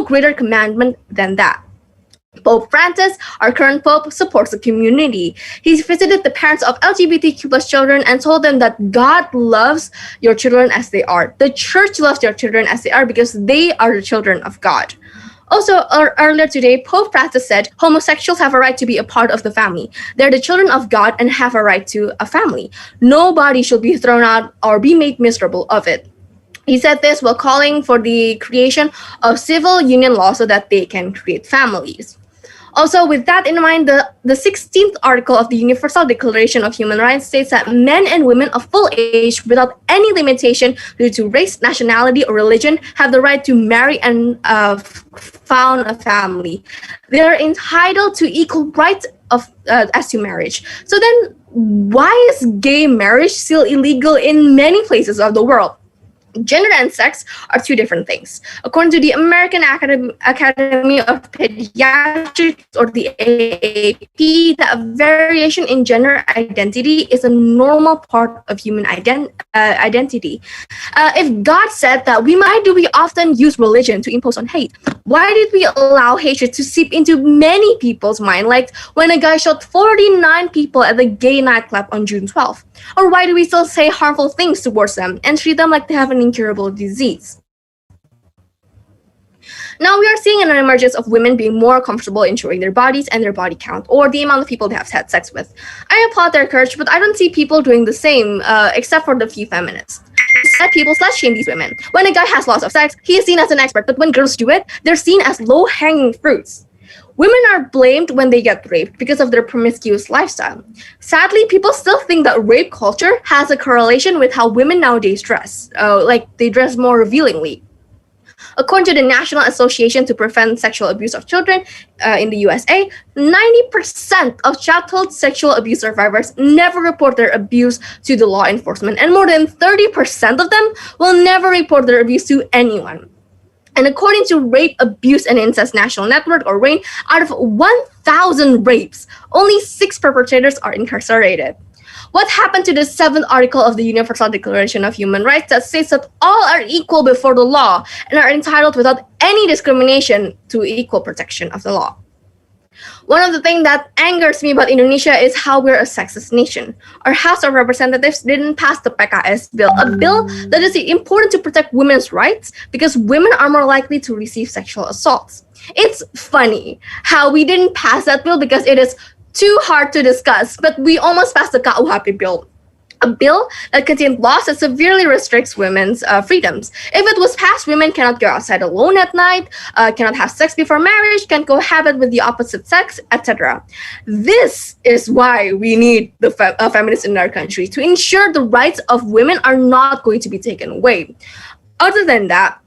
greater commandment than that. Pope Francis, our current Pope, supports the community. He visited the parents of LGBTQ plus children and told them that God loves your children as they are. The church loves their children as they are because they are the children of God. Also, earlier today, Pope Francis said homosexuals have a right to be a part of the family. They're the children of God and have a right to a family. Nobody should be thrown out or be made miserable of it. He said this while calling for the creation of civil union law so that they can create families. Also, with that in mind, the 16th article of the Universal Declaration of Human Rights states that men and women of full age, without any limitation due to race, nationality, or religion, have the right to marry and found a family. They are entitled to equal rights as to marriage. So then, why is gay marriage still illegal in many places of the world? Gender and sex are two different things. According to the American Academy of Pediatrics, or the AAP, that variation in gender identity is a normal part of human identity. If God said that, why do we often use religion to impose on hate? Why did we allow hatred to seep into many people's mind, like when a guy shot 49 people at the gay nightclub on June 12th? Or why do we still say harmful things towards them and treat them like they have an incurable disease? Now we are seeing an emergence of women being more comfortable in showing their bodies and their body count, or the amount of people they have had sex with. I applaud their courage, but I don't see people doing the same, except for the few feminists. Instead, people slut-shame these women. When a guy has lots of sex, he is seen as an expert, but when girls do it, they're seen as low-hanging fruits. Women are blamed when they get raped because of their promiscuous lifestyle. Sadly, people still think that rape culture has a correlation with how women nowadays dress, like they dress more revealingly. According to the National Association to Prevent Sexual Abuse of Children in the USA, 90% of childhood sexual abuse survivors never report their abuse to the law enforcement, and more than 30% of them will never report their abuse to anyone. And according to Rape, Abuse, and Incest National Network, or RAIN, out of 1,000 rapes, only 6 perpetrators are incarcerated. What happened to the 7th article of the Universal Declaration of Human Rights that states that all are equal before the law and are entitled without any discrimination to equal protection of the law? One of the things that angers me about Indonesia is how we're a sexist nation. Our House of Representatives didn't pass the PKS bill, a bill that is important to protect women's rights because women are more likely to receive sexual assaults. It's funny how we didn't pass that bill because it is too hard to discuss, but we almost passed the KUHP bill. A bill that contained laws that severely restricts women's freedoms. If it was passed, women cannot go outside alone at night, cannot have sex before marriage, can't cohabit with the opposite sex, etc. This is why we need the feminists in our country, to ensure the rights of women are not going to be taken away. Other than that,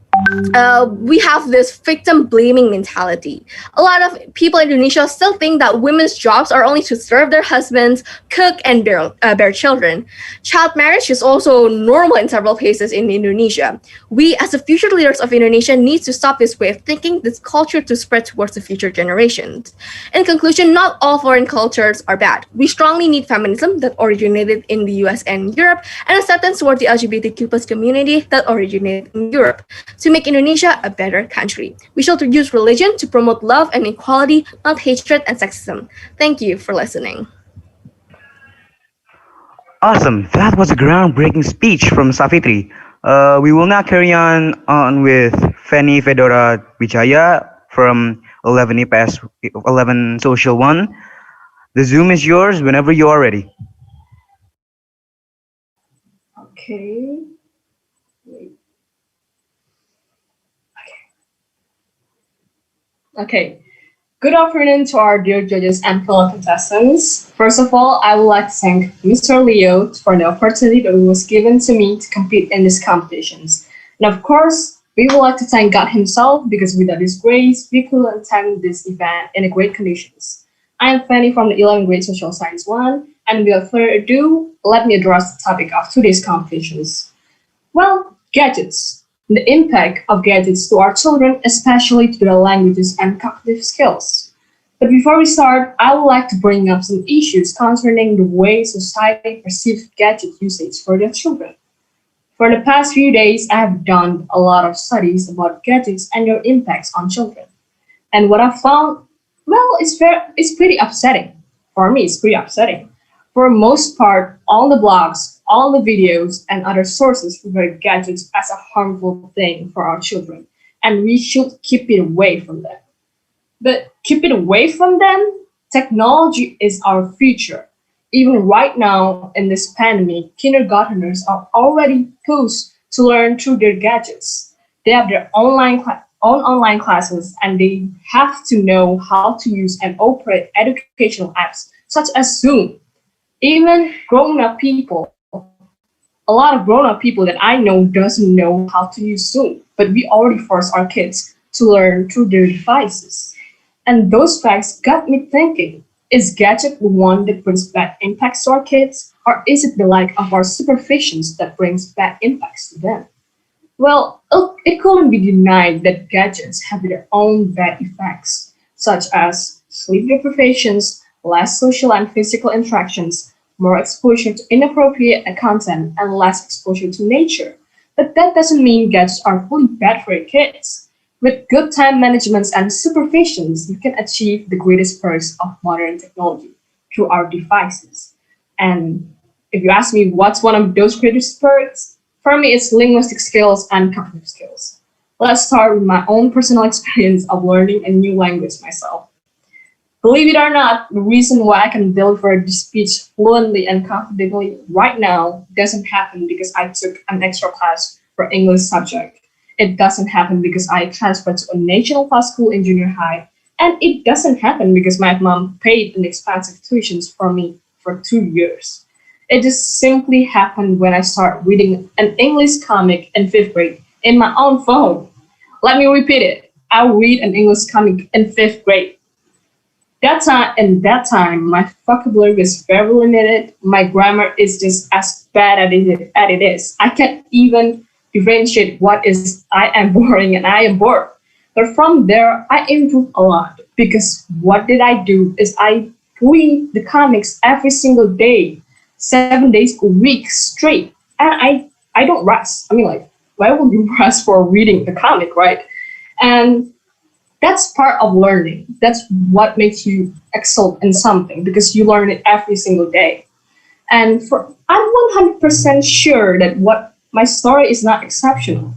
we have this victim blaming mentality. A lot of people in Indonesia still think that women's jobs are only to serve their husbands, cook, and bear children. Child marriage is also normal in several places in Indonesia. We, as the future leaders of Indonesia, need to stop this way of thinking, this culture to spread towards the future generations. In conclusion, not all foreign cultures are bad. We strongly need feminism that originated in the US and Europe, and acceptance toward the LGBTQ plus community that originated in Europe, to make Indonesia a better country. We should use religion to promote love and equality, not hatred and sexism. Thank you for listening. Awesome. That was a groundbreaking speech from Safitri. We will now carry on with Fanny Fedora Wijaya from 11 EPS 11 Social 1. The Zoom is yours whenever you are ready. Okay. Okay. Good afternoon to our dear judges and fellow contestants. First of all, I would like to thank Mr. Leo for the opportunity that was given to me to compete in these competitions. And of course, we would like to thank God himself because without his grace, we could attend this event in great conditions. I am Fanny from the 11th grade Social Science 1, and without further ado, let me address the topic of today's competitions. Well, gadgets. The impact of gadgets to our children, especially to their languages and cognitive skills. But before we start, I would like to bring up some issues concerning the way society perceives gadget usage for their children. For the past few days, I have done a lot of studies about gadgets and their impacts on children. And what I found, well, it's pretty upsetting. For me, it's pretty upsetting. For most part, all the blogs, all the videos, and other sources regard gadgets as a harmful thing for our children, and we should keep it away from them. But keep it away from them? Technology is our future. Even right now, in this pandemic, kindergarteners are already pushed to learn through their gadgets. They have their own online classes, and they have to know how to use and operate educational apps such as Zoom. Even grown-up people, a lot of grown-up people that I know doesn't know how to use Zoom, but we already force our kids to learn through their devices. And those facts got me thinking, is gadget the one that brings bad impacts to our kids, or is it the lack of our supervisions that brings bad impacts to them? Well, it couldn't be denied that gadgets have their own bad effects, such as sleep deprivations, less social and physical interactions, more exposure to inappropriate content, and less exposure to nature. But that doesn't mean gadgets are fully bad for your kids. With good time management and supervisions, you can achieve the greatest perks of modern technology through our devices. And if you ask me what's one of those greatest perks, for me it's linguistic skills and cognitive skills. Let's start with my own personal experience of learning a new language myself. Believe it or not, the reason why I can deliver the speech fluently and confidently right now doesn't happen because I took an extra class for English subject. It doesn't happen because I transferred to a national class school in junior high. And it doesn't happen because my mom paid an expensive tuitions for me for 2 years. It just simply happened when I started reading an English comic in fifth grade in my own phone. Let me repeat it. I read an English comic in fifth grade. In that time, my vocabulary was very limited. My grammar is just as bad as it is. I can't even differentiate what is I am boring and I am bored. But from there, I improved a lot because what did I do is I read the comics every single day, 7 days a week straight. And I don't rest. I mean, like, why would you rest for reading the comic, right? And that's part of learning. That's what makes you excel in something because you learn it every single day. And I'm 100% sure that what my story is not exceptional.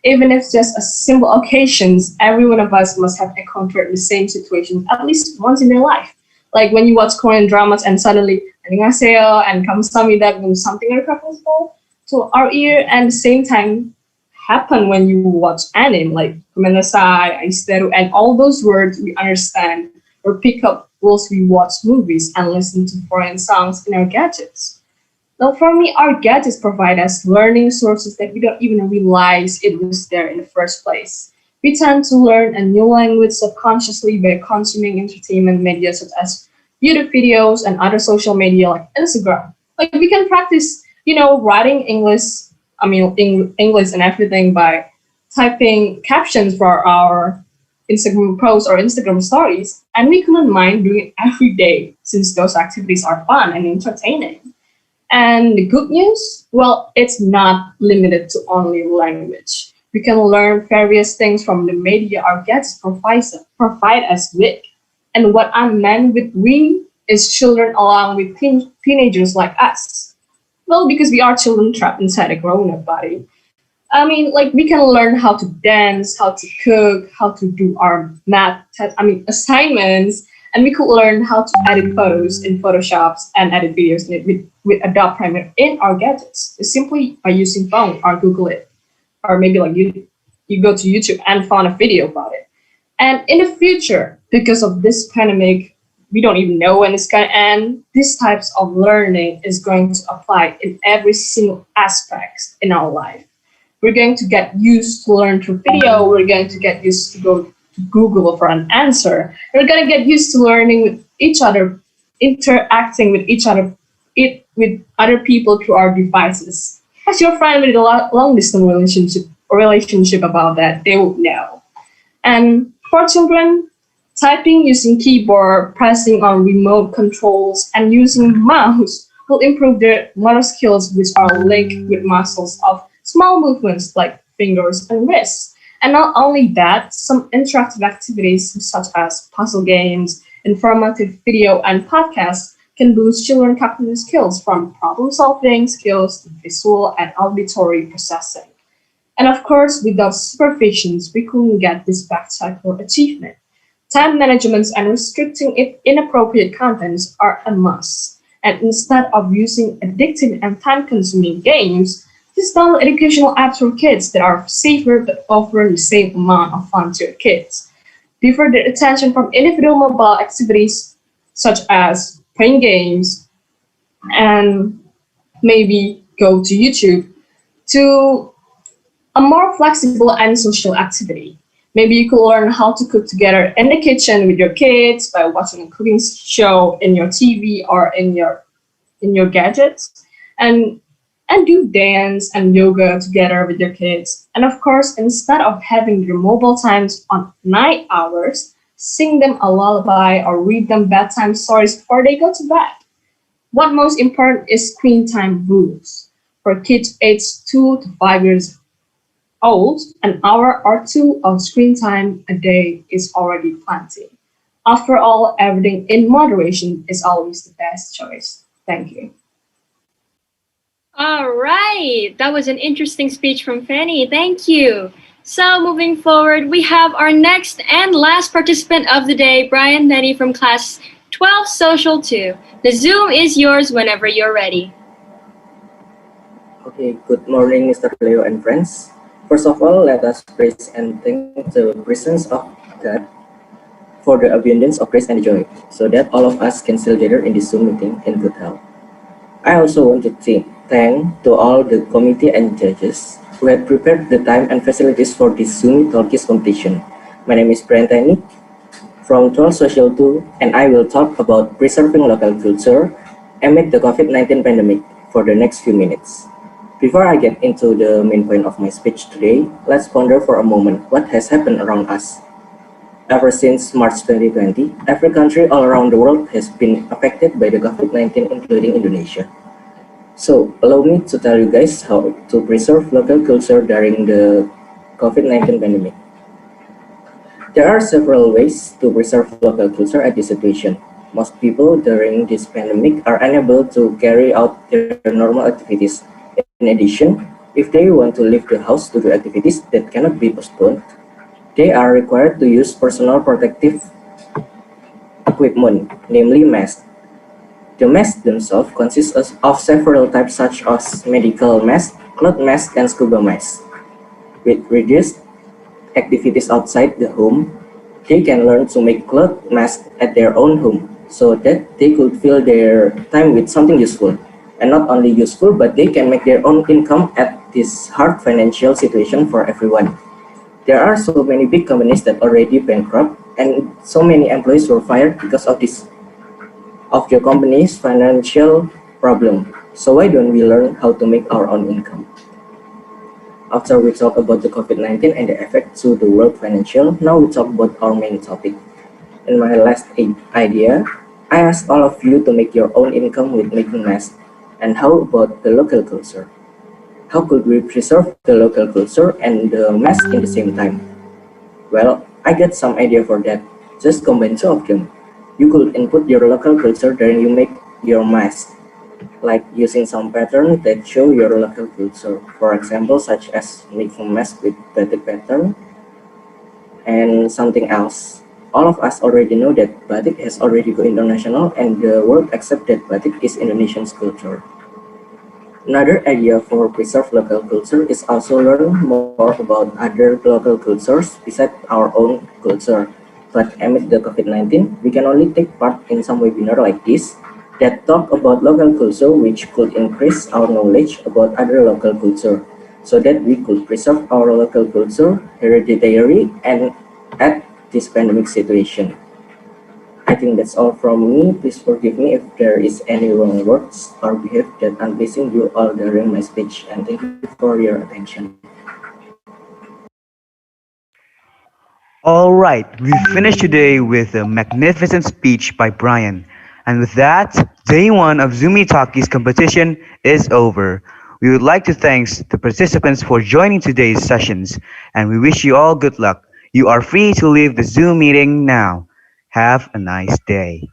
Even if just a simple occasions, every one of us must have encountered the same situation at least once in their life. Like when you watch Korean dramas and suddenly 안녕하세요 and 감사합니다 when something uncomfortable to our ear, and the same time happen when you watch anime like kumenasai, aisteru, and all those words we understand or pick up whilst we watch movies and listen to foreign songs in our gadgets. Now, for me, our gadgets provide us learning sources that we don't even realize it was there in the first place. We tend to learn a new language subconsciously by consuming entertainment media such as YouTube videos and other social media like Instagram. Like we can practice, writing English and everything by typing captions for our Instagram posts or Instagram stories, and we couldn't mind doing it every day since those activities are fun and entertaining. And the good news, well, it's not limited to only language. We can learn various things from the media our gadgets provide us with. And what I meant with we is children along with teenagers like us. Well, because we are children trapped inside a grown-up body. I mean, like we can learn how to dance, how to cook, how to do our assignments, and we could learn how to edit photos in Photoshop and edit videos in it with Adobe Premiere in our gadgets, simply by using phone or Google it, or maybe like you go to YouTube and find a video about it. And in the future, because of this pandemic, we don't even know when it's gonna end. These types of learning is going to apply in every single aspect in our life. We're going to get used to learn through video. We're going to get used to go to Google for an answer. We're going to get used to learning with each other, interacting with each other, with other people through our devices. As your friend with a long distance relationship about that, they would know. And for children, typing using keyboard, pressing on remote controls, and using mouse will improve their motor skills, which are linked with muscles of small movements like fingers and wrists. And not only that, some interactive activities such as puzzle games, informative video, and podcasts can boost children's cognitive skills from problem solving skills to visual and auditory processing. And of course, without supervisions, we couldn't get this spectacular achievement. Time management and restricting inappropriate contents are a must. And instead of using addictive and time consuming games, just download educational apps for kids that are safer but offer the same amount of fun to your kids. Divert their attention from individual mobile activities such as playing games and maybe go to YouTube to a more flexible and social activity. Maybe you could learn how to cook together in the kitchen with your kids by watching a cooking show in your TV or in your gadgets, and do dance and yoga together with your kids. And of course, instead of having your mobile times on night hours, sing them a lullaby or read them bedtime stories before they go to bed. What most important is screen time rules. For kids aged 2 to 5 years old, an hour or two of screen time a day is already plenty. After all, everything in moderation is always the best choice. Thank you. All right, that was an interesting speech from Fanny. Thank you. So, moving forward, we have our next and last participant of the day, Brian Denny from class 12 Social 2. The Zoom is yours whenever you're ready. Okay, good morning, Mr. Leo and friends. First of all, let us praise and thank the presence of God for the abundance of grace and joy, so that all of us can still gather in this Zoom meeting in good health. I also want to thank to all the committee and judges who had prepared the time and facilities for this Zoom Talkies competition. My name is Brian Denny from 12 Social 2, and I will talk about preserving local culture amid the COVID-19 pandemic for the next few minutes. Before I get into the main point of my speech today, let's ponder for a moment what has happened around us. Ever since March 2020, every country all around the world has been affected by the COVID-19, including Indonesia. So, allow me to tell you guys how to preserve local culture during the COVID-19 pandemic. There are several ways to preserve local culture at this situation. Most people during this pandemic are unable to carry out their normal activities. In addition, if they want to leave the house to do activities that cannot be postponed, they are required to use personal protective equipment, namely masks. The masks themselves consist of several types such as medical masks, cloth masks, and scuba masks. With reduced activities outside the home, they can learn to make cloth masks at their own home so that they could fill their time with something useful. And not only useful, but they can make their own income at this hard financial situation for everyone. There are so many big companies that already bankrupt, and so many employees were fired because of this, of the company's financial problem. So why don't we learn how to make our own income? After we talk about the COVID-19 and the effect to the world financial, now we talk about our main topic. In my last idea, I asked all of you to make your own income with making masks. And how about the local culture? How could we preserve the local culture and the mask in the same time? Well, I got some idea for that. Just combine two of them. You could input your local culture during you make your mask, like using some pattern that show your local culture. For example, such as making mask with batik pattern and something else. All of us already know that batik has already go international and the world accept that batik is Indonesian culture. Another idea for preserve local culture is also learn more about other local cultures besides our own culture. But amid the COVID-19, we can only take part in some webinar like this that talk about local culture, which could increase our knowledge about other local culture so that we could preserve our local culture hereditary and at this pandemic situation. I think that's all from me. Please forgive me if there is any wrong words or behavior that unpleasing you all during my speech, and thank you for your attention. All right, we finished today with a magnificent speech by Brian. And with that, day one of Zoomy Talkies competition is over. We would like to thank the participants for joining today's sessions, and we wish you all good luck. You are free to leave the Zoom meeting now. Have a nice day.